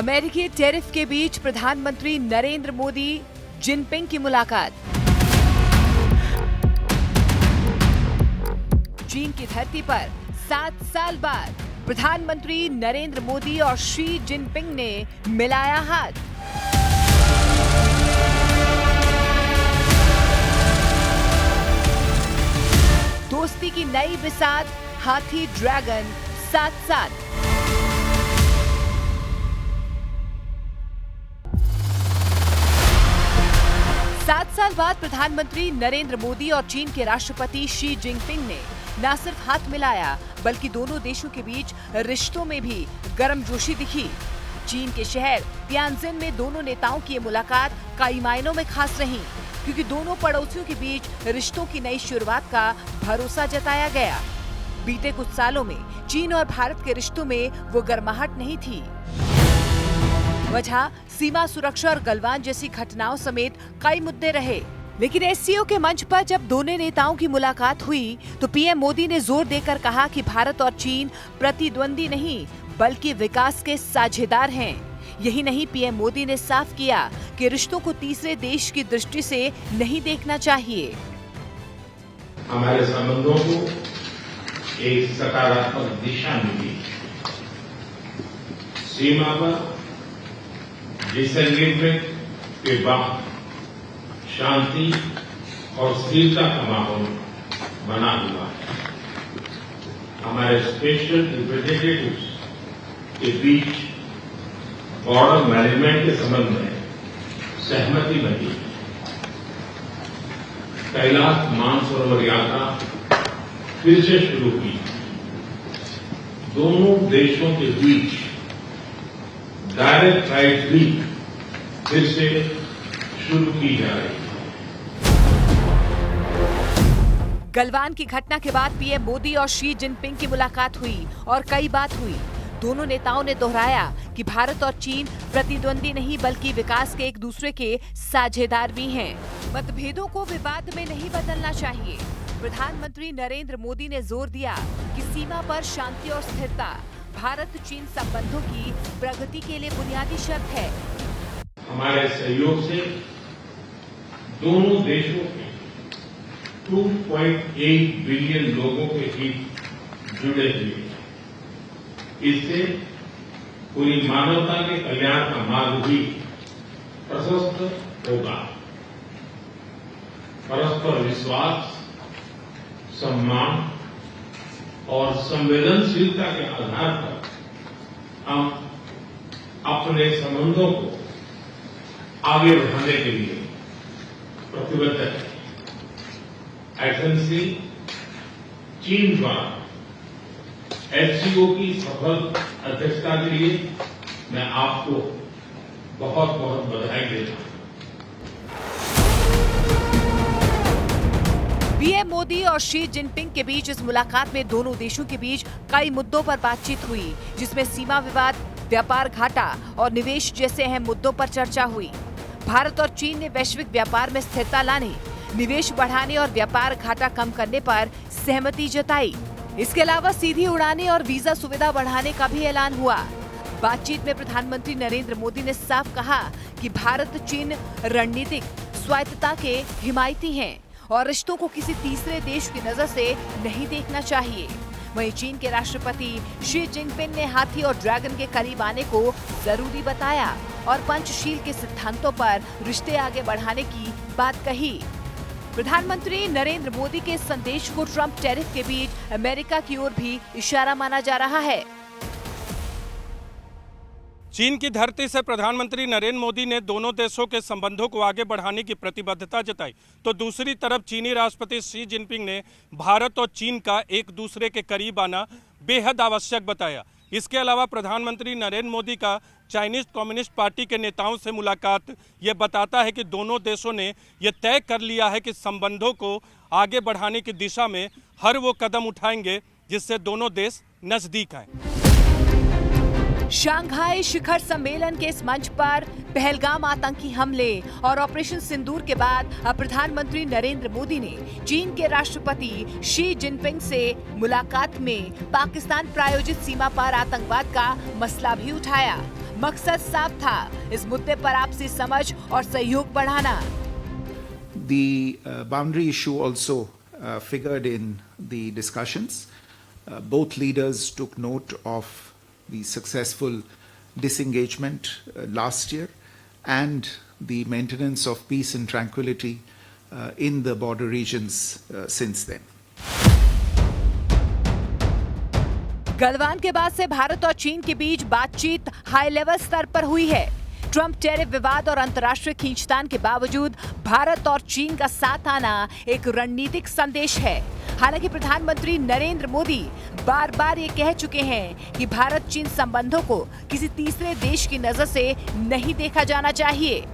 अमेरिकी टैरिफ के बीच प्रधानमंत्री नरेंद्र मोदी जिनपिंग की मुलाकात। चीन की धरती पर 7 साल बाद प्रधानमंत्री नरेंद्र मोदी और शी जिनपिंग ने मिलाया हाथ। दोस्ती की नई बिसात, हाथी ड्रैगन साथ साथ। सात साल बाद प्रधानमंत्री नरेंद्र मोदी और चीन के राष्ट्रपति शी जिनपिंग ने न सिर्फ हाथ मिलाया बल्कि दोनों देशों के बीच रिश्तों में भी गर्मजोशी दिखी। चीन के शहर तियानजिन में दोनों नेताओं की ये मुलाकात कई मायनों में खास रही, क्योंकि दोनों पड़ोसियों के बीच रिश्तों की नई शुरुआत का भरोसा जताया गया। बीते कुछ सालों में चीन और भारत के रिश्तों में वो गर्माहट नहीं थी। वजह सीमा सुरक्षा और गलवान जैसी घटनाओं समेत कई मुद्दे रहे। लेकिन एससीओ के मंच पर जब दोनों नेताओं की मुलाकात हुई तो पीएम मोदी ने जोर देकर कहा कि भारत और चीन प्रतिद्वंदी नहीं बल्कि विकास के साझेदार हैं। यही नहीं, पीएम मोदी ने साफ किया कि रिश्तों को तीसरे देश की दृष्टि से नहीं देखना चाहिए। हमारे संबंधों को एक सकारात्मक दिशा मिली। सीमा पर डिसएंगेजमेंट के बाद शांति और स्थिरता का माहौल बना हुआ है। हमारे स्पेशल रिप्रेजेंटेटिव्स के बीच बॉर्डर मैनेजमेंट के संबंध में सहमति बनी। कैलाश मानसरोवर यात्रा फिर से शुरू की। दोनों देशों के बीच डायरेक्ट फ्लाइट भी फिर से शुरू की जा रही है। गलवान की घटना के बाद पीएम मोदी और शी जिनपिंग की मुलाकात हुई और कई बात हुई। दोनों नेताओं ने दोहराया कि भारत और चीन प्रतिद्वंदी नहीं बल्कि विकास के एक दूसरे के साझेदार भी हैं। मतभेदों को विवाद में नहीं बदलना चाहिए। प्रधानमंत्री नरेंद्र मोदी ने जोर दिया कि सीमा पर शांति और स्थिरता भारत चीन संबंधों की प्रगति के लिए बुनियादी शर्त है। हमारे सहयोग से दोनों देशों के 2.8 बिलियन लोगों के हित जुड़े हुए हैं। इससे पूरी मानवता के कल्याण का मार्ग भी प्रशस्त होगा। परस्पर विश्वास, सम्मान और संवेदनशीलता के आधार पर हम अपने संबंधों को आगे बढ़ाने के लिए प्रतिबद्ध हैं। एथेंस चीन द्वारा एससीओ की सफल अध्यक्षता के लिए मैं आपको बहुत बहुत बधाई देता हूं। पीएम मोदी और शी जिनपिंग के बीच इस मुलाकात में दोनों देशों के बीच कई मुद्दों पर बातचीत हुई, जिसमें सीमा विवाद, व्यापार घाटा और निवेश जैसे अहम मुद्दों पर चर्चा हुई। भारत और चीन ने वैश्विक व्यापार में स्थिरता लाने, निवेश बढ़ाने और व्यापार घाटा कम करने पर सहमति जताई। इसके अलावा सीधी उड़ानें और वीजा सुविधा बढ़ाने का भी ऐलान हुआ। बातचीत में प्रधानमंत्री नरेंद्र मोदी ने साफ कहा कि भारत चीन रणनीतिक स्वायत्तता के हिमायती हैं और रिश्तों को किसी तीसरे देश की नजर से नहीं देखना चाहिए। वहीं चीन के राष्ट्रपति शी जिनपिंग ने हाथी और ड्रैगन के करीब आने को जरूरी बताया और पंचशील के सिद्धांतों पर रिश्ते आगे बढ़ाने की बात कही। प्रधानमंत्री नरेंद्र मोदी के इस संदेश को ट्रंप टैरिफ के बीच अमेरिका की ओर भी इशारा माना जा रहा है। चीन की धरती से प्रधानमंत्री नरेंद्र मोदी ने दोनों देशों के संबंधों को आगे बढ़ाने की प्रतिबद्धता जताई, तो दूसरी तरफ चीनी राष्ट्रपति शी जिनपिंग ने भारत और चीन का एक दूसरे के करीब आना बेहद आवश्यक बताया। इसके अलावा प्रधानमंत्री नरेंद्र मोदी का चाइनीज कम्युनिस्ट पार्टी के नेताओं से मुलाकात ये बताता है कि दोनों देशों ने ये तय कर लिया है कि संबंधों को आगे बढ़ाने की दिशा में हर वो कदम उठाएंगे जिससे दोनों देश नजदीक आए। शंघाई शिखर सम्मेलन के इस मंच पर पहलगाम आतंकी हमले और ऑपरेशन सिंदूर के बाद अब प्रधानमंत्री नरेंद्र मोदी ने चीन के राष्ट्रपति शी जिनपिंग से मुलाकात में पाकिस्तान प्रायोजित सीमा पार आतंकवाद का मसला भी उठाया। मकसद साफ था, इस मुद्दे पर आपसी समझ और सहयोग बढ़ाना। The boundary issue also figured in the discussions. Both leaders took note of the successful disengagement last year and the maintenance of peace and tranquility in the border regions since then. Galwan के बाद से भारत और चीन के बीच बातचीत high level स्तर पर हुई है। ट्रंप टैरिफ विवाद और अंतर्राष्ट्रीय खींचतान के बावजूद भारत और चीन का साथ आना एक रणनीतिक संदेश है। हालांकि प्रधानमंत्री नरेंद्र मोदी बार-बार ये कह चुके हैं कि भारत चीन संबंधों को किसी तीसरे देश की नजर से नहीं देखा जाना चाहिए।